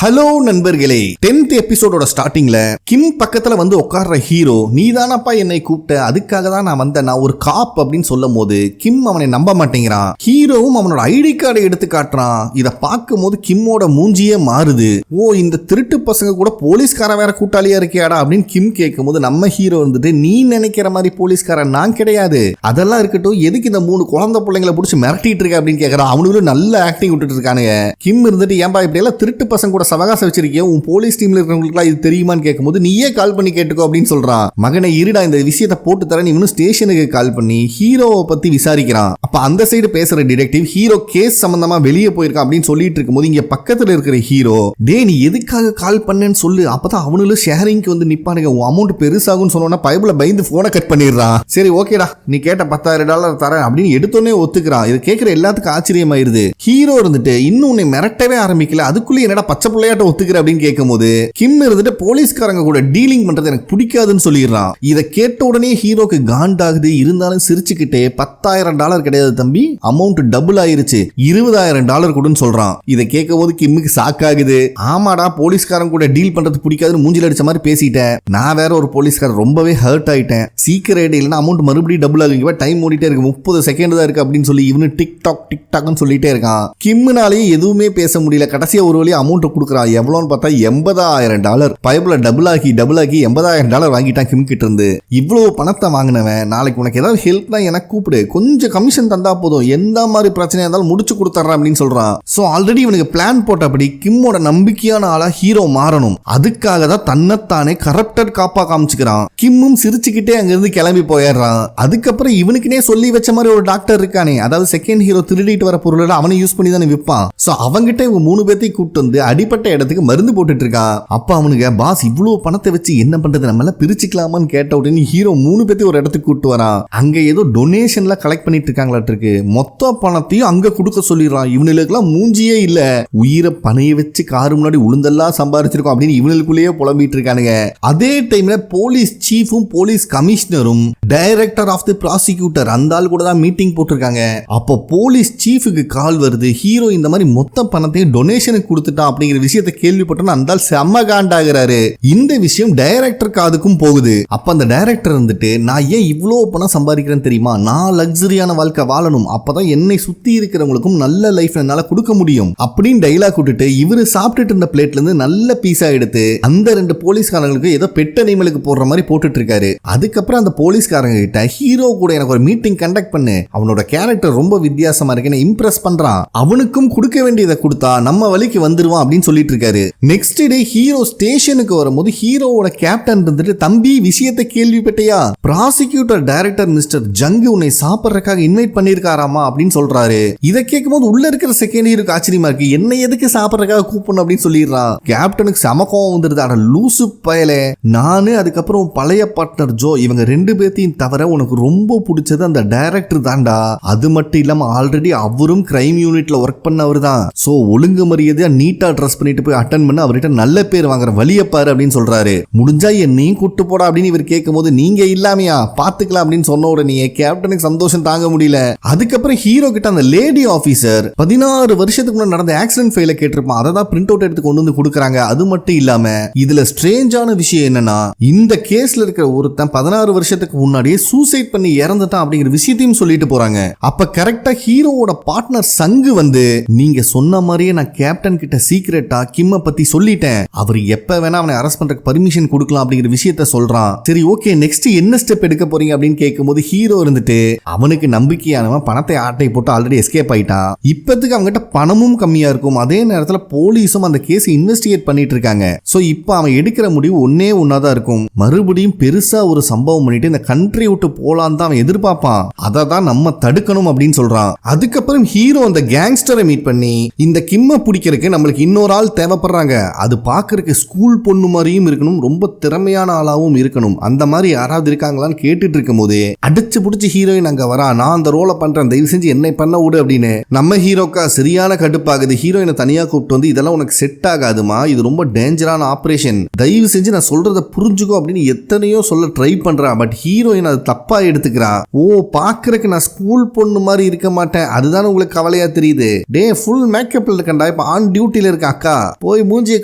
Hello நண்பர்களே, 10th எபிசோடோட ஸ்டார்டிங்ல கிம் பக்கத்துல வந்து உட்கார்ற ஹீரோ, நீதானப்பா என்னை கூப்பிட்ட, அதுக்காக தான் நான் வந்தேன், நான் ஒரு காப் அப்படின்னு சொல்லும் போது கிம் அவனை நம்ப மாட்டேங்கிறான். ஹீரோவும் அவனோட ஐடி கார்டை எடுத்து காட்டுறான். இதை பார்க்கும் போது கிம்மோட மூஞ்சியே மாறுது. ஓ, இந்த திருட்டு பசங்க கூட போலீஸ்காரன் வேற கூட்டாளியா இருக்கியாடா அப்படின்னு கிம் கேட்கும் போது நம்ம ஹீரோ வந்துட்டு, நீ நினைக்கிற மாதிரி போலீஸ்காரன் நான் கிடையாது, அதெல்லாம் இருக்கட்டும், எதுக்கு இந்த 3 குழந்தை பிள்ளைங்களை பிடிச்சி மிரட்டிட்டு இருக்க அப்படின்னு கேட்கறான். அவனுக்கு நல்ல ஆக்டிங் விட்டுட்டு இருக்கானுங்க. கிம் இருந்துட்டு, ஏன்பா இப்படி எல்லாம் திருட்டு பசங்க கூட சவகாசம் வச்சிருக்கேன், உன் போலீஸ் டீம்ல இருக்கிறவங்களுக்கு இது தெரியுமான்னு கேட்கும்போது, நீயே கால் பண்ணி கேட்டுக்கோ அப்படின்னு சொல்றான். மகனை இருடா, இந்த விஷயத்தை போட்டு தரேன், இவனும் ஸ்டேஷனுக்கு கால் பண்ணி ஹீரோவை பத்தி விசாரிக்கிறான். அப்ப அந்த சைடு பேசுற டிடெக்டிவ், ஹீரோ கேஸ் சம்பந்தமா வெளியே போயிருக்கான் அப்படின்னு சொல்லிட்டு இருக்கும்போது இங்க பக்கத்துல இருக்கிற ஹீரோ, டே நீ எதுக்காக கால் பண்ணேன்னு சொல்லு, அப்பதான் அவனும் ஷேரிங்க்கு வந்து நிப்பானுங்க, உன் அமௌண்ட் பெருசாகும்னு சொன்னோன்னா பைபிள பயந்து போனை கட் பண்ணிடுறான். சரி ஓகேடா, நீ கேட்ட $10,000 தரேன் அப்படின்னு எடுத்தோன்னே ஒத்துக்கிறான். இது கேட்கிற எல்லாத்துக்கும் ஆச்சரியமாயிருது. ஹீரோ இருந்துட்டு, இன்னும் உன்னை மிரட்டவே ஆரம்பிக்கல, அதுக்குள்ளே என்னடா பச்சை பிள்ளையாட்ட ஒத்துக்கிற அப்படின்னு கேட்கும்போது கிம் இருந்துட்டு, போலீஸ்காரங்க கூட டீலிங் பண்றது எனக்கு பிடிக்காதுன்னு சொல்லிடுறான். இதை கேட்ட உடனே ஹீரோக்கு காண்டாகுது. இருந்தாலும் சிரிச்சுக்கிட்டே, $10,000 கிடையாது தம்பி, அமௌண்ட் டபுள் ஆயிருச்சு, $20,000 கொடுன்னு சொல்றான். இதை கேட்கும் போது கிம்முக்கு சாக்காகுது. ஆமாடா, போலீஸ்காரங்க கூட டீல் பண்றது பிடிக்காதுன்னு மூஞ்சில அடிச்ச மாதிரி பேசிட்டேன், நான் வேற ஒரு போலீஸ்காரர் ரொம்பவே ஹர்ட் ஆயிட்டேன், சீக்கிரம் இல்லைன்னா அமௌண்ட் மறுபடியும் டபுள் ஆகுங்க, டைம் ஓடிட்டே இருக்கு, 30 செகண்ட் தான் இருக்கு அப்படின்னு சொல்லி இவனு டிக்டாக்னு சொல்லிட்டே இருக்கான். கிம்னாலேயே எதுவுமே பேச முடியல. கடைசியா ஒரு வழியா அமௌண்ட் கொடுக்குறான். எவ்வளோன்னு பார்த்தா $80,000. பைபிள டபுள் ஆகி $80,000 வாங்கிட்டான் கிம் கிட்ட இருந்து. இவ்வளவு பணத்தை வாங்கினவன், நாளைக்கு உனக்கு ஏதாவது ஹெல்ப்னா எனக்கு கூப்பிடு, கொஞ்சம் கமிஷன் தந்தா போதும், எந்த மாதிரி பிரச்சனையா இருந்தாலும் முடிச்சு கொடுத்துட்றான் அப்படின்னு சொல்றான். சோ ஆல்ரெடி இவனுக்கு பிளான் போட்டபடி கிம்மோட நம்பிக்கையான ஆளா ஹீரோ மாறணும். அதுக்காக தான் தன்னைத்தானே கரப்டட் காப்பா காமிச்சுக்கிறான். கிம்மும் சிரிச்சுக்கிட்டே அங்கிருந்து கிளம்பி போயிடுறான். அதுக்கப்புறம் இவனுக்குனே சொல்லி வச்ச மாதிரி ஒரு டாக்டர் இருக்கானே, அதாவது செகண்ட் ஹீரோ திருடிட்டு வர பொருளை அவனை யூஸ் பண்ணி தானே விற்பான். சோ அவங்கிட்ட இவங்க 3 பேர்த்தையும் கூப்பிட்டு வந்து அடிப்பட்ட இடத்துக்கு மருந்து போட்டுட்டு இருக்கான். அப்ப அவனுக்கு, பாஸ் இவ்வளவு பணத்தை வச்சு என்ன பண்றது, நம்மள பிரிச்சுக்கலாமான்னு கேட்ட உடனே ஹீரோ 3 பேர்த்தையும் ஒரு இடத்துக்கு கூப்பிட்டு வரான். அங்க ஏதோ டொனேஷன்ல கலெக்ட் பண்ணிட்டு இருக்காங்களாட்டு இருக்கு. மொத்த பணத்தையும் அங்க கொடுக்க சொல்லிடுறான். இவனுக்குலாம் மூஞ்சியே இல்ல, உயிரை பணைய வச்சு காரு முன்னாடி உளுந்தெல்லாம் சம்பாதிச்சிருக்கோம் அப்படின்னு இவனுக்குள்ளேயே புலம்பிட்டு இருக்கானுங்க. அதே டைம்ல போலீஸ் சீஃபும் போலீஸ் கமிஷனரும் டைரக்டர் ஆஃப் தி ப்ராசிக்யூட்டர் அந்த ஆள் கூட தான் மீட்டிங் போட்டிருக்காங்க. அப்போ போலீஸ் சீஃபுக்கு கால் வருது. ஹீரோ இந்த மாதிரி மொத்த பணத்தையும் டொனேஷனுக்கு கொடுத்துட்டான் அப்படிங்கிற விஷயத்தை கேள்விப்பட்டோன்னு அந்த ஆள் செம்ம காண்டாகிறாரு. இந்த விஷயம் டைரக்டர் காதுக்கும் போகுது. அப்ப அந்த டைரக்டர் வந்துட்டு, நான் ஏன் இவ்வளவு பணம் சம்பாதிக்கிறேன்னு தெரியுமா, நான் லக்ஸரியான வாழ்க்கை வாழணும், அப்பதான் என்னை சுத்தி இருக்கிறவங்களுக்கும் நல்ல லைஃப் என்னால கொடுக்க முடியும் அப்படின்னு டைலாக் விட்டுட்டு இவரு சாப்பிட்டுட்டு இருந்த பிளேட்ல இருந்து நல்ல பீஸா எடுத்து அந்த 2 போலீஸ்காரங்களுக்கு ஏதோ பெட்ட அனிமலுக்கு போடுற மாதிரி போட்டுட்டு இருக்காரு. அதுக்கப்புறம் அந்த போலீஸ்காரங்க கிட்ட, ஹீரோ கூட எனக்கு ஒரு மீட்டிங் கண்டக்ட் பண்ணு, அவனோட கேரக்டர் ரொம்ப வித்தியாசமா இருக்குன்னு இம்ப்ரெஸ் பண்றான், அவனுக்கும் கொடுக்க வேண்டியதை கொடுத்தா நம்ம வழிக்கு வந்துருவான் அப்படின்னு சொல்லிட்டு இருக்காரு. நெக்ஸ்ட் டே ஹீரோ ஸ்டேஷனுக்கு வரும்போது ஹீரோவோட கேப்டன் இருந்துட்டு, தம்பி விஷயத்தை கேள்விப்பட்டியா, ப்ராசிக்யூட்டர் டைரக்டர் மிஸ்டர் ஜங்கு உன்னை சாப்பிட்றதுக்காக இன்வைட் பண்ணிருக்காராமா அப்படின்னு சொல்றாரு. இதை கேட்கும் போது உள்ள இருக்கிற செகண்ட் ஹீரோக்கு ஆச்சரியமா இருக்கு, என்ன எதுக்கு சாப்பிட்றதுக்காக கூப்பிடணும் அப்படின்னு சொல்லிடுறான். கேப்டனுக்கு செம கோவம் வந்துருது. அட லூசு பயலே, நானு அதுக்கப்புறம் பழைய பார்ட்னர் ஜோ, இவங்க 2 பேர்த்தையும் தவிர உனக்கு ரொம்ப பிடிச்சது அந்த டைரக்டர் தான்டா, அது மட்டும் இல்லாம ஆல்ரெடி அவரும் கிரைம் யூனிட்ல ஒர்க் பண்ணவர் தான், சோ ஒழுங்கு மரியாதையா நீட்டா ட்ரெஸ் பண்ணிட்டு போய் அட்டன் பண்ண, அவர்கிட்ட நல்ல பேர் வாங்குற வழிய பாரு அப்படின்னு சொல்றாரு. முடிஞ்சா என்னையும் கூட்டு போடா அப்படின்னு இவர் கேட்கும் போது, நீங்க இல்லாமையா பாத்துக்கலாம் அப்படின்னு சொன்ன உடனே கேப்டனுக்கு சந்தோஷம் தாங்க முடியல. அதுக்கப்புறம் ஹீரோ கிட்ட அந்த லேடி ஆபீசர் 16 வருஷத்துக்கு முன்னாடி நடந்த ஆக்சிடென்ட் ஃபைல கேட்டிருப்பான், அதை தான் பிரிண்ட் அவுட் எடுத்து கொண்டு வந்து கொடுக்குறாங்க. அது மட்டும் இல்லாம இதுல ஸ்ட்ரேஞ்சான விஷயம் என்னன்னா, இந்த கேஸ்ல இருக்கிற ஒருத்தன் 16 வருஷத்துக்கு முன்னாடியே சூசைட் பண்ணி இறந்துட்டான் அப்படிங்கிற விஷயத்தையும் சொல்லிட்டு போறாங்க. அப்ப கரெக்டா ஹீரோவோட பார்ட்னர் சங்கு வந்து, நீங்க சொன்ன மாதிரியே நான் கேப்டன் கிட்ட சீக்கிரட்டா கிம்ம பத்தி சொல்லிட்டேன், அவர் எப்ப வேணா அவனை அரெஸ்ட் பண்றதுக்கு பர்மிஷன் கொடுக்கலாம் அப்படிங்கிற விஷயத்த சொல்றான். சரி ஓகே, நெக்ஸ்ட் என்ன ஸ்டெப் எடுக்க போறீங்க அப்படின்னு கேட்கும்போது ஹீரோ இருந்துட்டு, அவனுக்கு நம்பிக்கையானவன் பணத்தை ஆட்டை போட்டு ஆல்ரெடி எஸ்கேப் ஆயிட்டான், இப்பத்துக்கு அவங்ககிட்ட பணமும் கம்மியா இருக்கும், அதே நேரத்தில் போலீஸும் அந்த கேஸ் இன்வெஸ்டிகேட் பண்ணிட்டு இருக்காங்க. சோ இப்போ அவன் எடுக்கிற முடிவு ஒன்னே ஒன்னாதான் இருக்கும், மறுபடியும் பெருசா ஒரு சம்பவம் பண்ணிட்டு இந்த கண்ட்ரி விட்டு போலான்னு தான் அவன் எதிர்பார்ப்பான், அதை தான் நம்ம தடுக்கணும் அப்படின்னு சொல்றான். அதுக்கப்புறம் ஹீரோ அந்த கேங்ஸ்டரை மீட் பண்ணி, இந்த கிம்ம பிடிக்கிறதுக்கு நம்மளுக்கு இன்னொரு ஆள் தேவைப்படுறாங்க, அது பார்க்க பாக்குறதுக்கு ஸ்கூல் பொண்ணு மாதிரியும் இருக்கணும், ரொம்ப திறமையான ஆளாவும் இருக்கணும். அந்த மாதிரி யாராவது இருக்காங்களான்னு கேட்டுட்டு இருக்கும் போதே அடிச்சு புடிச்சு ஹீரோயின் அங்க வரா. நான் அந்த ரோலை பண்றேன், தயவு செஞ்சு என்னை பண்ண விடு அப்படின்னு. நம்ம ஹீரோக்கா சரியான கடுப்பாகுது. ஹீரோயினை தனியா கூப்பிட்டு வந்து இதெல்லாம் உனக்கு செட் ஆகாதுமா, இது ரொம்ப டேஞ்சரான ஆபரேஷன், தயவு செஞ்சு நான் சொல்றத புரிஞ்சுக்கோ அப்படின்னு எத்தனையோ சொல்ல ட்ரை பண்றா. பட் ஹீரோயின் அது தப்பா எடுத்துக்கிறா. ஓ, பாக்குறதுக்கு நான் ஸ்கூல் பொண்ணு மாதிரி இருக்க மாட்டேன், அதுதான் உங்களுக்கு கவலையா தெரியுது. டே, ஃபுல் மேக்கப்ல இருக்கேன்டா, இப்ப ஆன் டியூட்டில இருக்க அக்கா, போய் மூஞ்சியை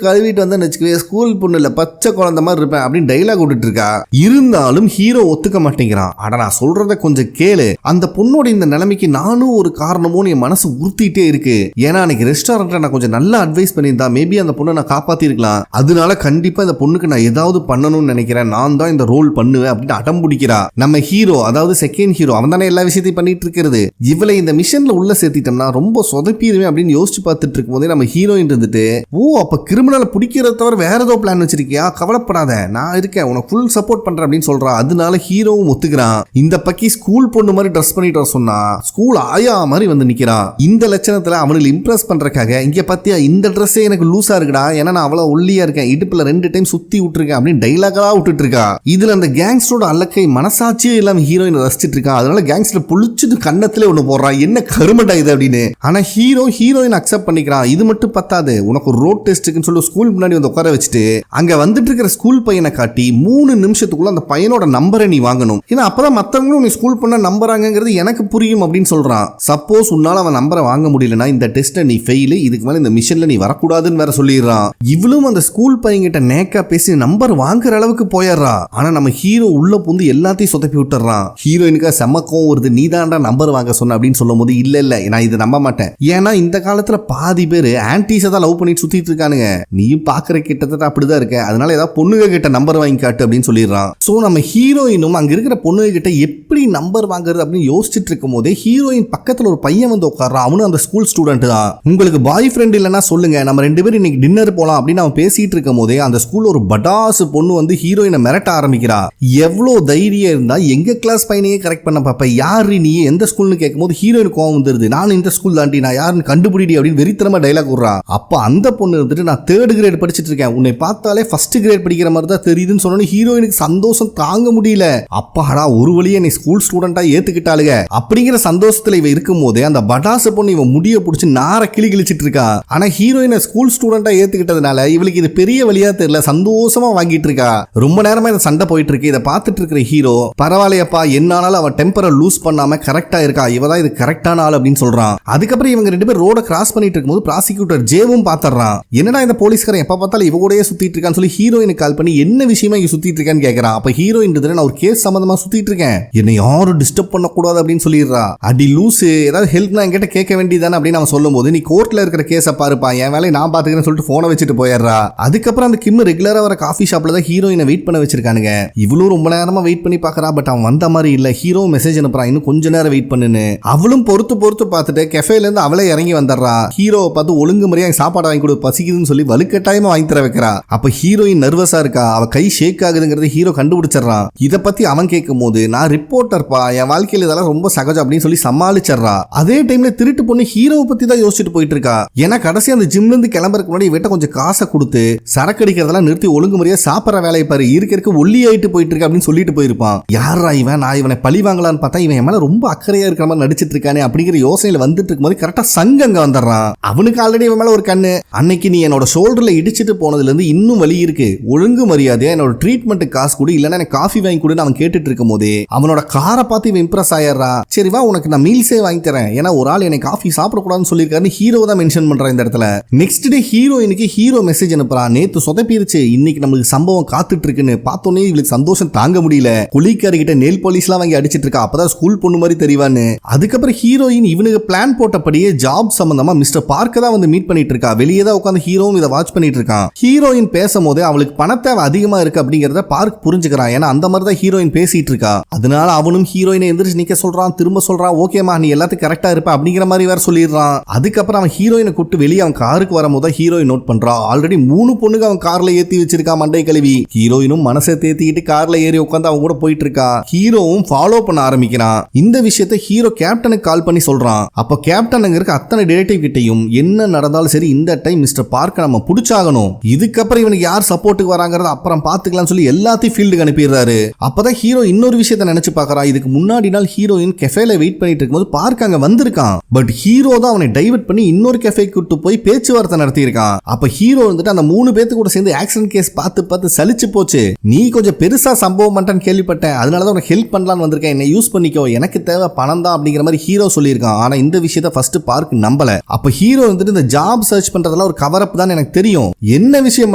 கழுவிட்டு வந்து வச்சுக்கவே, ஸ்கூல் பொண்ணு இல்ல பச்சை குழந்தை மாதிரி இருப்பேன் அப்படின்னு டைலாக் விட்டுட்டு இருக்கா. இருந்தாலும் ஹீரோ ஒத்துக்க மாட்டேங்கிறான். அட நான் சொல்றத கொஞ்சம் கேளு, அந்த பொண்ணோட இந்த நிலைமைக்கு நானும் ஒரு காரணமும் என் மனசு உறுத்திட்டே இருக்கு. ஏன்னா அன்னைக்கு ரெஸ்டாரண்ட்ல நான் கொஞ்சம் நல்லா அட்வைஸ் பண்ணியிருந்தா மேபி அந்த பொண்ணை நான் காப்பாத்தி இருக்கலாம். அதனால கண்டிப்பா இந்த பொண்ணுக்கு நான் ஏதாவது பண்ணணும்னு நினைக்கிறேன், நான் தான் இந்த ரோல் பண்ணுவேன் அப்படின்னு அடம் பிடிக்கிறா. நம்ம ஹீரோ, அதாவது செகண்ட் ஹீரோ, அவன் தானே எல்லா விஷயத்தையும் பண்ணிட்டு இருக்கிறது. இவளை இந்த மிஷன்ல உள்ள சேர்த்திட்டோம்னா ரொம்ப சொதப்பிடுவேன் அப்படின்னு யோசிச்சு பார்த்துட்டு இருக்கும் போதே நம்ம ஹீரோயின் இருந்துட்டு, ஓ அப்ப கிரிமினலை பிடிக்கிறத தவிர வேற ஏதோ பிளான் வச்சிருக்கியா, கவலைப்படாத நான் இருக்கேன், உனக்கு ஃபுல் சப்போர்ட் பண்றேன் அப்படின்னு சொல்றா. அதனால ஹீரோவும் ஒத்துக்கிறான். இந்த பக்கி ஸ்கூல் பொண்ணு மாதிரி ட்ரெஸ் பண்ணிட்டு வர சொன்னா ஸ்கூல் ஆயா மாதிரி வந்து நிக்கிறான். இந்த லட்சணத்துல அவனுக்கு இம்ப்ரெஸ் பண்றதுக்காக, இங்க பாத்தியா இந்த ட்ரெஸ்ஸே எனக்கு லூசா இருக்குடா, ஏன்னா நான் அவ்வளவு ஒல்லியா இருக்கேன், இடுப்புல 2 டைம் சுத்தி விட்டுருக்கேன் அப்படின்னு டைலாகா விட்டுட்டு இருக்கா. இதுல அந்த கேங்ஸ்டரோட அல்லக்கை மனசாட்சியே இல்லாம ஹீரோயின் ரசிச்சிட்டு இருக்கா. அதனால கேங்ஸ்டர் புளிச்சுட்டு கண்ணத்திலே ஒண்ணு போடுறா, என்ன கருமடா இது அப்படின்னு. ஆனா ஹீரோயின் அக்செப்ட் பண்ணிக்கிறான். இது மட்டும் பத்தாது, உனக்கு ஒரு ரோட் டெஸ்ட்னு சொல்லி ஸ்கூல் முன்னாடி வந்து உட்கார வச்சுட்டு அங்க வந்துட்டு இருக்கிற ஸ்கூல் பையனை காட்டி 3 நிமிஷத்துக்குள்ள அந்த பையனோட நம்பரை நீ வாங்கணும், ஏன்னா அப்பதான் மத்தவங்களும் நீ ஸ்கூல் பண்ண நம்புறாங்கிறது எனக்கு புரியும் அப்படின்னு சொல்றான். சப்போஸ் உன்னால அவன் நம்பரை வாங்க முடியலன்னா இந்த டெஸ்ட்ல நீ ஃபெயில், இதுக்கு மேல இந்த மிஷன்ல நீ வரக்கூடாதுன்னு வேற சொல்லிடுறான். இவளும் அந்த ஸ்கூல் பையன்கிட்ட நேக்கா பேசி நம்பர் வாங்குற அளவுக்கு போயிடுறா. ஆனா நம்ம ஹீரோ உள்ள புந்து எல்லாத்தையும் சொதப்பி விட்டுறான். ஹீரோயினுக்கு செம்மக்கம் வருது, நீ தான்டா நம்பர் வாங்க சொன்ன அப்படின்னு சொல்லும் போது, இல்ல நான் இதை நம்ப மாட்டேன், ஏன்னா இந்த காலத்துல பாதி பேர் ஆன்டிஸை தான் லவ் பண்ணிட்டு சுத்திட்டு இருக்கானுங்க, நீயும் பாக்குற கிட்டத்தட்ட அப்படிதான் இருக்க, அதனால ஏதாவது பொண்ணுங்க கிட்ட நம்பர் வாங்கி காட்டு அப்படின்னு சொல்லிடுறான். சோ நம்ம ஹீரோயினும் அங்க இருக்கிற பொண்ணுங்க கிட்ட எப்படி நம்பர் வாங்குறது அப்படின்னு யோசிச்சுட்டு இருக்கும் போதே ஹீரோயின் பக்கத்துல ஒரு பையன் வந்து உட்கார்றான். அவனும் அந்த ஸ்கூல் ஸ்டூடெண்ட் தான். உங்களுக்கு பாய் ஃப்ரெண்ட் இல்லைன்னா சொல்லுங்க, நம்ம 2 பேரும் இன்னைக்கு டின்னர் போலாம் அப்படின்னு அவன் பேசிட்டு இருக்கும் போதே அந்த ஸ்கூல்ல ஒரு படாசு பொண்ணு வந்து ஹீரோயினை மிரட்ட ஆரம்பிக்கிறா. எவ்வளவு தைரியம் இருந்தா எங்க கிளாஸ் பையனையே கரெக்ட் பண்ண பாப்ப, யாரு நீ எந்த ஸ்கூல்னு கேட்கும் போது ஹீரோயின் கோவம் வந்துருது. நான் இந்த ஸ்கூல் தாண்டி, நான் யாருன்னு கண்டுபிடி அப்படின்னு வெறித்தனமா டைலாக் விடுறா. அப்ப அந்த பொண்ணு இருந்துட்டு, நான் 3rd கிரேட் படிச்சிட்டு இருக்கேன், உன்னை பார்த்தாலே 1st கிரேட் படிக்கிற மாதிரி தான் தெரியுதுன்னு சொன்னோன்னு ஹீரோயினுக்கு சந்தோஷம் தாங்க முடியல. அப்பாடா ஒரு வழியே நீ ஸ்கூல் ஸ்டூடெண்டா ஏத்துக்கிட்டாளுங்க அப்படிங்கிற சந்தோஷத்துல இவ இருக்கும் போதே அந்த படாசு பொண்ணு இவன் முடிய பிடிச்சி நார கிழிச்சிட்டு இருக்கா. ஆனா ஹீரோயினை ஸ்கூல் ஸ்டூடெண்டா ஏத்துக்கிட்டதுனால இவளுக்கு இது பெரிய வழியா தெரியல, சந்தோஷமா வாங்கிட்டு இருக்கா. ரொம்ப நேரமா இந்த சண்டை போயிட்டு இருக்கு. இதை பார்த்துட்டு இருக்கிற ஹீரோ, பரவாயில்லையப்பா என்னால அவ டெம்பரை லூஸ் பண்ணாம கரெக்டா இருக்கா, இவதான் இது கரெக்டான ஆள் அப்படின்னு சொல்றான். அதுக்கப்புறம் இவங்க 2 பேர் ரோட கிராஸ் பண்ணிட்டு இருக்கும்போது ப்ராசிக்யூட்டர் ஜேவும் பாத்துறான். என்னடா இந்த போலீஸ்காரன் எப்ப பார்த்தாலும் இவ கூடயே சுத்திட்டு இருக்கான்னு சொல்லி ஹீரோயினுக்கு கால் பண்ணி என்ன விஷயமா இங்க சுத்திட்டு இருக்கான்னு கேக்குறான். அப்ப ஹீரோயின் நான் ஒரு கேஸ் சம்பந்தமா சுத்திட்டு இருக்கேன், என்னை யாரும் டிஸ்டர்ப் பண்ண கூடாது அப்படின்னு சொல்லிடுறா. அடி லூசு, ஏதாவது ஹெல்ப்னா என்கிட்ட கேட்க வேண்டியதானே அப்படின்னு அவன் சொல்லும் போது, நீ கோர்ட்ல இருக்கிற கேஸை பாருப்பா, என் வேலையை நான் பாத்துக்கிறேன்னு சொல்லிட்டு போனை வச்சுட்டு போயிடுறா. அதுக்கப்புறம் அந்த கிம் ரெகுலரா வர காஃபி ஷாப்ல தான் ஹீரோயினை வெயிட் பண்ண வச்சிருக்கானுங்க. இவளும் ரொம்ப நேரமா வெயிட் பண்ணி பாக்குறா. பட் அவன் வந்த மாதிரி இல்ல. ஹீரோ மெசேஜ் அனுப்புறான், இன்னும் கொஞ்ச நேரம் வெயிட் பண்ணுன்னு. அவளும் பொறுத்து பார்த்துட்டு கெஃபேல இருந்து அவளே இறங்கி வந்துடுறா. ஹீரோவை பார்த்து ஒழுங்கு முறையா சாப்பாடு வாங்கி கொடு, பசிக்குதுன்னு சொல்லி வலுக்கட்டாயமா வாங்கி தர வைக்கிறா. அப்ப ஹீரோயின் நர்வஸா இருக்கா, அவ கை ஷேக் ஆகுதுங்கிறது ஹீரோ கண்டுபிடிச்சிடறான். இத பத்தி அவன் கேட்கும் போது, நான் ரிப்போர்ட்டர்ப்பா, என் வாழ்க்கையில இதெல்லாம் ரொம்ப சகஜம் அப்படின்னு சொல்லி சமாளிச்சிடறா. அதே டைம்ல திருட்டு பொண்ணு ஹீரோவை பத்தி தான் யோசிச்சுட்டு போயிட்டு இருக்கா. ஏன்னா கடைசி அந்த ஜிம்ல இருந்து கிளம்புறதுக்கு முன்னாடி இவட்ட கொஞ்சம் காசை கொடுத்து சரக்கு அடிக்கிறதெல்லாம் நிறுத்தி ஒழுங்கு முறையா சாப்பிட்ற வேலையை பாரு, இருக்க ஒல்லி ஆயிட்டு போயிட்டு இருக்க அப்படின்னு சொல்லிட்டு போயிருப்பான். யாரா இவன், நான் இவனை பழி வாங்கலான்னு பார்த்தா இவன் மேல ரொம்ப அக்கறையா இருக்கிற மாதிரி நடிச்சிட்டு இருக்கானே அப்படிங்கிற யோசனையில வந்துட்டு இருக்கும் போது கரெக்டா சங்க அங்க வந்துடுறான். அவனுக்கு ஆல்ரெடி இவன் மேல ஒரு கண்ணு. அன்னைக்கு நீ என்னோட ஷோல்டர்ல இடிச்சிட்டு போனதுல இருந்து இன்னும் வலி இருக்கு, ஒழுங்கு மரியாதையா என்னோட ட்ரீட்மெண்ட்டுக்கு காசு கொடு, இல்லன்னா எனக்கு காஃபி வாங்கி கொடுன்னு அவன் கேட்டுட்டு இருக்கும் போதே அவனோட காரை பார்த்து இவன் இம்ப்ரெஸ் ஆயிடுறா. சரி வா, உனக்கு நான் மீல்ஸே வாங்கி தரேன், ஏன்னா ஒரு ஆள் எனக்கு காஃபி சாப்பிடக்கூடாதுன்னு சொல்லியிருக்காருன்னு ஹீரோ தான் மென்ஷன் பண்றான் இந்த இடத்துல. நெக்ஸ்ட் டே ஹீரோயினுக்கு ஹீரோ மெசேஜ் அனுப்புறான், நேத்து சொதப்பிருச்சு, இன்னைக்கு நம்மளுக்கு சம்பவம் காத்துட்டு இருக்குன்னு. பார்த்தோன்னே இவளுக்கு சந்தோஷம் தாங்க முடியல. குளிக்காரிகிட்ட நெல் பாலிஷ்லாம் வாங்கி அடிச்சிட்டு இருக்கா, அப்பதான் ஸ்கூல் பொண்ணு மாதிரி தெரியவான்னு. அதுக்கப்புறம் ஹீரோயின் இவனுக்கு பிளான் போட்டபடியே ஜாப் சம்பந்தமா மிஸ்டர் பார்க்க தான் வந்து மீட் பண்ணிட்டு இருக்கா. வெளியே தான் உட்காந்து ஹீரோவும் இதை வாட்ச் பண்ணிட்டு இருக்கான். ஹீரோயின் பேசும்போது அவளுக்கு பணத்தேவை அதிகமா இருக்கு அப்படிங்கறத பார்க் புரிஞ்சுக்கிறான். ஏன்னா அந்த மாதிரி தான் ஹீரோயின் பேசிட்டு இருக்கா. அதனால அவனும் ஹீரோயினை எந்திரிச்சு நிக்க சொல்றான், திரும்ப சொல்றான், ஓகேமா நீ எல்லாத்துக்கும் கரெக்டா இருப்ப அப்படிங்கிற மாதிரி வேற சொல்லிடுறான். அதுக்கப்புறம் அவன் ஹீரோயினை கூப்பிட்டு வெளியே அவன் காருக்கு வரும்போது ஹீரோயின் நோட் பண்றா, ஆல்ரெடி 3 பொண்ணுங்க அவன் கார்ல ஏத்தி வச்சிருக்கான் மண்டை கழுவி. ஹீரோயினும் மனசை தேத்திக்கிட்டு கார்ல ஏறி உட்காந்து அவன் கூட போயிட்டு இருக்கா. ஹீரோவும் ஃபாலோ பண்ண ஆரம்பிக்கிறான். இந்த விஷயத்தை ஹீரோ கேப்டனுக்கு கால் பண்ணி சொல்றான். அப்ப கேப்டன் அங்க இருக்க அத்தனை டிடெக்டிவ் கிட்டையும் என்ன நடந்தாலும் சரி இந்த டைம் மிஸ்டர் பார்க்க நம்ம புடிச்சாகணும், ஆகணும், இதுக்கப்புறம் இவனுக்கு யார் சப்போர்ட்டுக்கு வராங்கிறத அப்புறம் பாத்துக்கலாம் சொல்லி எல்லாத்தையும் ஃபீல்டுக்கு அனுப்பிடுறாரு. அப்பதான் ஹீரோ இன்னொரு விஷயத்த நினைச்சு பாக்குறான். இதுக்கு முன்னாடி நாள் ஹீரோயின் கெஃபேல வெயிட் பண்ணிட்டு இருக்கும்போது பார்க்க அங்க வந்திருக்கான். பட் ஹீரோ தான் அவனை டைவர்ட் பண்ணி இன்னொரு கெஃபே கூட்டு போய் பேச்சுவார்த்தை நடத்தி இருக்கான். அப்ப ஹீரோ வந்துட்டு அந்த 3 பேத்து கூட சேர்ந்து ஆக்சிடென்ட் கேஸ் பார்த்து சலிச்சு போச்சு, நீ கொஞ்சம் பெருசா சம்பவம் பண்ணிட்டான்னு கேள்விப்பட்டேன், அதனாலதான் உனக்கு ஹெல்ப் பண்ணலான்னு வந்திருக்கேன், என்ன யூஸ் பண்ணிக்கோ, எனக்கு தேவை பணம் தான் அப்படிங்கிற மாதிரி ஹீரோ சொல்லியிருக்கான். ஆனா இந்த விஷயத்த ஃபர்ஸ்ட் பார்க் நம்பல. அப்ப ஹீரோ வந்துட்டு இந்த ஜாப் சர்ச் பண்றதெல்லாம் ஒரு கவர் அப் தான் எனக்கு தெரியும், என்ன விஷயம்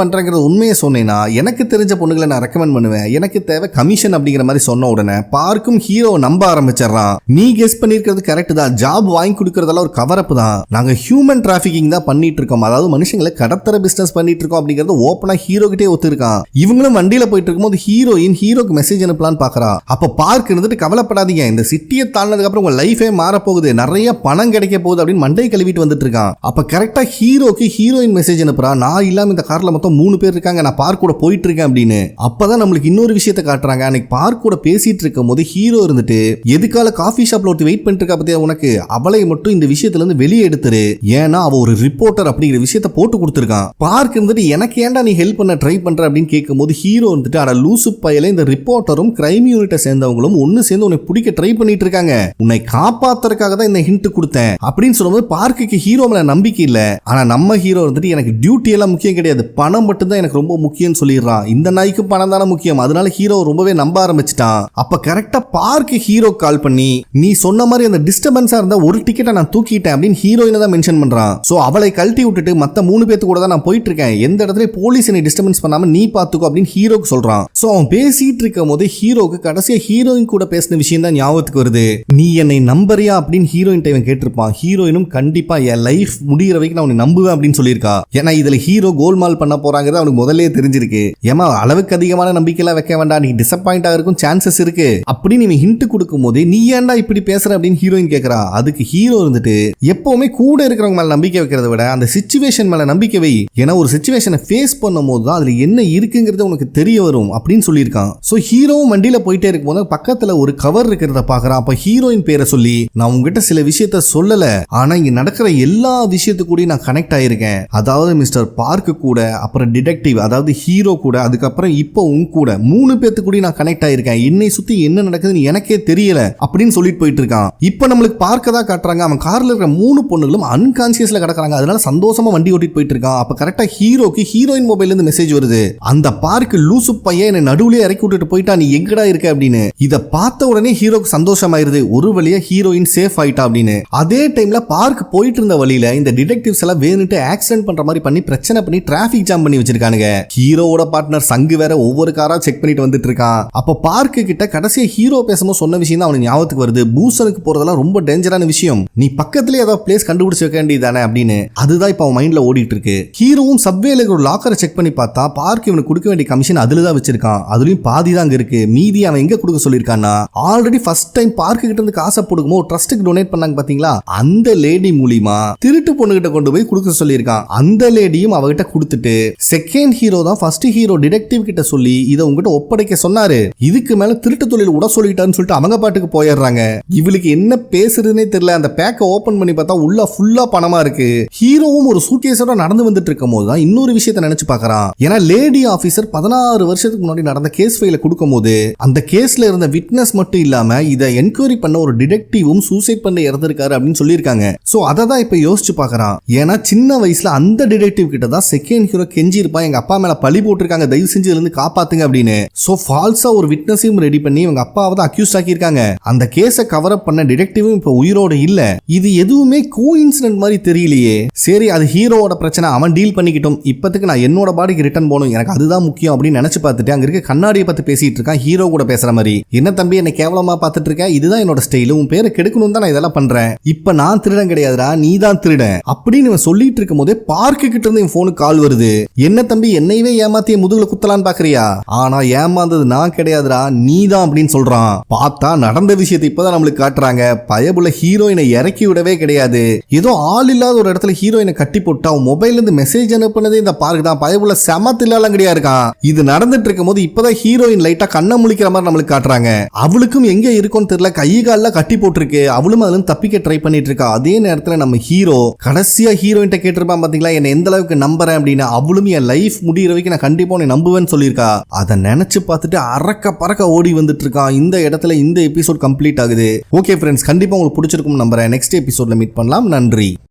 பண்றேங்கிற உண்மையை சொன்னேன்னா எனக்கு தெரிஞ்ச பொண்ணுங்களை நான் ரெக்கமெண்ட் பண்ணுவேன், எனக்கு தேவை கமிஷன் அப்படிங்கிற மாதிரி சொன்ன உடனே பார்க்கும் ஹீரோ நம்ப ஆரம்பிச்சிடறான். நீ கெஸ் பண்ணிருக்கிறது கரெக்ட் தான், ஜாப் வாங்கி கொடுக்கறதெல்லாம் ஒரு கவர் அப் தான், நாங்க ஹியூமன் டிராபிகிங் தான் பண்ணிட்டு இருக்கோம், அதாவது மனுஷங்களை கடத்தர பிசினஸ் பண்ணிட்டு இருக்கோம் அப்படிங்கறது ஓப்பனா ஹீரோ கிட்டே ஒத்துருக்கான். இவங்களும் வண்டியில போயிட்டு இருக்கும்போது ஹீரோயின் ஹீரோக்கு மெசேஜ் அனுப்பலான்னு பாக்குறா. அப்ப பார்க் இருந்துட்டு கவலைப்படாதீங்க, இந்த சிட்டியை தாண்டினதுக்கு அப்புறம் உங்க லைஃபே மாற போகுது, நிறைய பணம் கிடைக்க போகுது அப்படின்னு மண்டை கழுவிட்டு வந்துட்டு இருக்கான். அப்ப கரெக்டா ஹீரோக்கு ஹீரோயின் மெசேஜ் அனுப்புறா, நான் இல்லாம இந்த கார்ல மொத்தம் 3 பேர் இருக்காங்க, நான் பார்க் கூட போயிட்டு இருக்கேன் அப்படின்னு. அப்பதான் நம்மளுக்கு இன்னொரு விஷயத்தை காட்டுறாங்க. அன்னைக்கு பார்க் கூட பேசிட்டு இருக்கும் போது ஹீரோ இருந்துட்டு எதுக்கால காஃபி ஷாப்ல ஒருத்தி வெயிட் பண்ணிட்டு இருக்கா பத்தியா உனக்கு, அவளை மட்டும் இந்த விஷயத்துல இருந்து வெளியே எடுத்துரு, ஏன்னா அவ ஒரு ரிப்போர்ட்டர் அப்படிங்கிற விஷயத்த போட்டு கொடுத்திருக்கான். பார்க் இருந்துட்டு எனக்கு ஏன்டா நீ ஹெல்ப் பண்ண ட்ரை பண்ற அப்படின்னு கேட்கும் போது ஹீரோ வந்துட்டு அட லூசு பையல, இந்த ரிப்போர்ட்டரும் கிரைம் யூனிட்டை சேர்ந்தவங்களும் ஒன்னு சேர்ந்து உன்னை பிடிக்க ட்ரை பண்ணிட்டு இருக்காங்க, உன்னை காப்பாத்துறதுக்காக தான் இந்த ஹிண்ட் கொடுத்தேன் அப்படின்னு சொல்லும்போது பார்க்குக்கு ஹீரோ மேல நம்பிக்கை இல்ல. ஆனா நம்ம ஹீரோ வந்துட்டு எனக்கு டியூட்டி எல்லாம் முக்கியம் கிடையாது, பணம் மட்டும் தான் எனக்கு ரொம்ப முக்கியம் சொல்லிடுறான். இந்த நாய்க்கு பணம் தானே முக்கியம், அதனால ஹீரோ ரொம்பவே நம்ப ஆரம்பிச்சிட்டான். அப்ப கரெக்டா பார்க்கு ஹீரோ கால் பண்ணி நீ சொன்ன மாதிரி அந்த டிஸ்டர்பன்ஸா இருந்த ஒரு டிக்கெட்டை நான் தூக்கிட்டேன் அப்படின்னு ஹீரோயினை தான் மென்ஷன் பண்றான். சோ அவளை கழட்டி விட்டுட்டு மத்த 3 பேத்து கூட தான் நான் போயிட்டு இருக்கேன், எந்த இடத்துல போலீஸ் என்னை டிஸ்டர்பன்ஸ் பண்ணாம நீ பாத்துக்கோ அப்படின்னு ஹீரோக்கு சொல்றான். சோ அவன் பேசிட்டு இருக்கும் போது ஹீரோக்கு கடைசியா ஹீரோயின் கூட பேசின விஷயம் தான் ஞாபகத்துக்கு வருது. நீ என்னை நம்பறியா அப்படின்னு ஹீரோயின் இவன் கேட்டிருப்பான். ஹீரோயினும் கண்டிப்பா என் லைஃப் முடிகிற வரைக்கும் நான் உன்னை நம்புவேன் அப்படின்னு சொல்லியிருக்கா. ஏன்னா இதுல ஹீரோ கோல்மால் பண்ண போறாங்கிறது அவனுக்கு முதல்ல தெரிஞ்சிருக்கு. ஏமா அளவுக்கு அதிகமான நம்பிக்கைலாம் வைக்க வேண்டாம், நீ டிசப்பாயிண்ட் ஆகிறதுக்கும் சான்சஸ் இருக்கு அப்படின்னு நீ ஹிண்ட் கொடுக்கும் போது நீ ஏன்டா இப்படி பேசுற அப்படின்னு ஹீரோயின் கேட்கறா. அதுக்கு ஹீரோ இருந்துட்டு எப்பவுமே கூட இருக்கிறவங்க மேல நம்பிக்கை வைக்கிறத விட அந்த சிச்சுவேஷன் மேல நம்பிக்கை வை, ஏன்னா ஒரு சிச்சுவேஷனை ஃபேஸ் பண்ணும் போது தான் அதுல என்ன இருக்குங்கிறது உனக்கு தெரிய வரும் அப்படின்னு சொல்லியிருக்கான். சோ ஹீரோவும் வண்டியில போயிட்டே இருக்கும்போது பக்கத்துல ஒரு கவர் இருக்கிறத பாக்குறான். அப்ப ஹீரோயின் பேரை சொல்லி நான் உங்ககிட்ட சில விஷயத்த சொல்லல, ஆனா இங்க நடக்கிற எல்லா விஷயத்துக்கு கூட நான் கனெக்ட் ஆயிருக்கேன், அதாவது மிஸ்டர் பார்க் கூட, அப்புறம் டிடெக்டிவ் அதாவது ஹீரோ கூட, அதுக்கப்புறம் இப்போ உன் கூட 3 பேத்து கூட நான் கனெக்ட் ஆயிருக்கேன், என்னை சுத்தி என்ன நடக்குதுன்னு எனக்கே தெரியல அப்படின்னு சொல்லிட்டு போயிட்டு இருக்கான். இப்போ நம்மளுக்கு பார்க்க தான் காட்டுறாங்க, அவன் கார்ல இருக்கிற 3 பொண்ணுகளும் அன்கான்சியஸ்ல கிடக்குறாங்க, அதனால சந்தோஷமா வண்டி ஓட்டிட்டு போயிட்டு இருக்கான். அப்ப கரெக்டா ஹீரோக்கு ஹீரோயின் மொபைல்ல இருந்து மெசேஜ் வருது, அந்த பார்க் லூசு பையன் என்னை நடுவுலயே இறக்கி விட்டுட்டு போயிட்டா, நீ எங்கடா இருக்க அப்படின்னு. இத பார்த்த உடனே ஹீரோக்கு சந்தோஷமாயிருது, ஒரு வழியா ஹீரோயின் சேஃப் ஆயிட்டா அப்படின்னு. அதே டைம்ல பார்க் போயிட்டு இருந்த வழியில இந்த டிடெக்டிவ்ஸ் எல்லாம் வேணுட்டு ஆக்சிடென்ட் பண்ற மாதிரி பண்ணி பிரச்சனை பண்ணி டிராபிக் ஜாம் பண்ணி வச்சிருக்கானுங்க. ஹீரோவோட பார்ட்னர் சங்கு வேற ஒவ்வொரு காரா செக் பண்ணிட்டு வந்துட்டு இருக்கான். அப்ப பார்க் கிட்ட கடைசியா ஹீரோ பேசும்போது சொன்ன விஷயம் தான் அவனுக்கு ஞாபகத்துக்கு வருது, பூசனுக்கு போறதெல்லாம் ரொம்ப டேஞ்சரான விஷயம், நீ பக்கத்துலயே ஏதாவது பிளேஸ் கண்டுபிடிச்சு வைக்க வேண்டியதானே அப்படின்னு. அதுதான் இப்ப அவன் மைண்ட்ல ஓடிட்டு இருக்கு. ஹீரோவும் சப்வேல ஒரு லாக்கரை செக் பண்ணி பார்த்தா பார்க் இவனுக்கு கொடுக்க வேண்டிய கமிஷன் அதுல தான் வச்சிருக்கான், அதுலயும் பாதி தான் அங்க இருக்கு, மீதி அவன் எங்க கொடுக்க சொல்லிருக்கான்னா ஆல்ரெடி ஃபர்ஸ்ட் டைம் பார்க் கிட்ட இருந்து காசை போடும்போது ட்ரஸ்ட்டுக்கு டொனேட் பண்ணாங்க பாத்தீங்களா, அந்த லேடி மூலியமா திருட்டு பொண்ணு கிட்ட கொண்டு போய் கொடுக்க சொல்லியிருக்கான். அந்த லேடியும் அவகிட்ட கொடுத்துட்டு செகண்ட் ஹீரோ தான் ஃபர்ஸ்ட் ஹீரோ டிடெக்டிவ் கிட்ட சொல்லி இதை உங்ககிட்ட ஒப்படைக்க சொன்னாரு, இதுக்கு மேல திருட்டு தொழில் உட சொல்லிட்டான்னு சொல்லிட்டு அவங்க பாட்டுக்கு போயிடுறாங்க. இவளுக்கு என்ன பேசுறதுனே தெரியல. அந்த பேக்கை ஓபன் பண்ணி பார்த்தா உள்ள ஃபுல்லா பணமா இருக்கு. ஹீரோவும் ஒரு சூட்கேஸோட நடந்து வந்துட்டு இருக்கும் போது தான் இன்னொரு விஷயத்தை நினைச்சு பார்க்கறான். ஏன்னா லேடி ஆபீசர் 16 வருஷத்துக்கு முன்னாடி நடந்த கேஸ் ஃபைல கொடுக்கும் போது அந்த கேஸ்ல இருந்த விட்னஸ் மட்டும் இல்லாம இதை என்கொயரி பண்ண ஒரு டிடெக்டிவும் சூசைட் பண்ண இறந்திருக்காரு அப்படின்னு சொல்லியிருக்காங்க. சோ அதை தான் இப்ப யோசிச்சு பார்க்கறான். ஏன்னா சின்ன வயசுல அந்த டிடெக்டிவ் கிட்ட தான் செகண்ட் ஹீரோ கெஞ்சி இருப்பான், எங்க அப்பா மேல பழி போட்டிருக்காங்க, தயவு செஞ்சு இதுல இருந்து காப்பாத்துங்க அப்படின்னு. சோ ஃபால்ஸா ஒரு விட்னஸையும் ரெடி பண்ணி இவங்க அப்பாவை தான் அக்யூஸ்ட் ஆக்கியிருக்காங்க. அந்த கேஸை கவர் அப் பண்ண டிடெக்டிவும் இப்ப உயிரோட இல்ல. இது எதுவுமே கோஇன்சிடென்ட் மாதிரி தெரியலையே. சரி அது ஹீரோவோட பிரச்சனை, அவன் டீல் பண்ணிக்கிட்டோம், இப்பத்துக்கு நான் என்னோட பாடிக்கு ரிட்டர்ன் போகணும், எனக்கு அதுதான் முக்கியம் அப்படின்னு நினைச்சு பார்த்துட்டு அங்க இருக்க கண்ணாடியை பார்த்து பேசிட்டு இருக்கான் ஹீரோ கூட பேசுற மாதிரி. என்ன தம்பி என்ன கேவலமா பார்த்துட்டு இருக்க, இதுதான் என்னோட ஸ்டைல், உன் பேரை கெடுக்கணும் தான் நான் இதெல்லாம் பண்றேன், இப்ப நான் திருடன் கிடையாதுடா நீ தான் திருடன் அப்படின்னு சொல்லிட்டு இருக்கும் போதே பார்க்கு கிட்ட இருந்து என் போனுக்கு கால் வருது. என்ன தம்பி என்னையவே ஏமாத்திய முதுகுல குத்தலான்னு பாக்குறியா, ஆனா ஏமாந்தது நான் கிடையாதுடா நீ தான் அப்படின்னு சொல்றான். பார்த்தா நடந்த விஷயத்தை இப்பதான் நம்மளுக்கு காட்டுறாங்க. பயபுள்ள ஹீரோயினை இறக்கி விடவே கிடையாது, ஏதோ ஆள் இல்லாத ஒரு இடத்துல ஹீரோயினை கட்டி போட்டு அவன் மொபைல்ல இருந்து மெசேஜ் அனுப்புனதே இந்த பார்க் தான். பயபுள்ள செமத்தில்லாலங்கடியா இருக்கான். இது நடந்துட்டு இருக்கும் போது இப்பதான் ஹீரோயின் லைட்டா கண்ணை முழிக்கிற மாதிரி நம்மளுக்கு காட்டுறாங்க. அவளுக்கும் எங்க இருக்கும்னு தெரியல, கை கால கட்டி போட்டிருக்கு, அவளும் அதுல தப்பிக்க ட்ரை பண்ணிட்டு இருக்கா. அதே நேரத்துல நம்ம ஹீரோ கடைசியா ஹீரோயின் கேட்டிருப்பான் பாத்தீங்களா, என்ன எந்த அளவுக்கு நம்புற போறேன் அப்படின்னு, அவளும் என் லைஃப் முடிகிற வரைக்கும் நான் கண்டிப்பா உன்னை நம்புவேன்னு சொல்லியிருக்கா. அதை நினைச்சு பார்த்துட்டு அரக்க பறக்க ஓடி வந்துட்டு இருக்கான். இந்த இடத்துல இந்த எபிசோட் கம்ப்ளீட் ஆகுது. ஓகே ஃப்ரெண்ட்ஸ், கண்டிப்பா உங்களுக்கு பிடிச்சிருக்கும் நம்புறேன். நெக்ஸ்ட் எபிசோட்ல மீட் பண்ணலாம். நன்றி.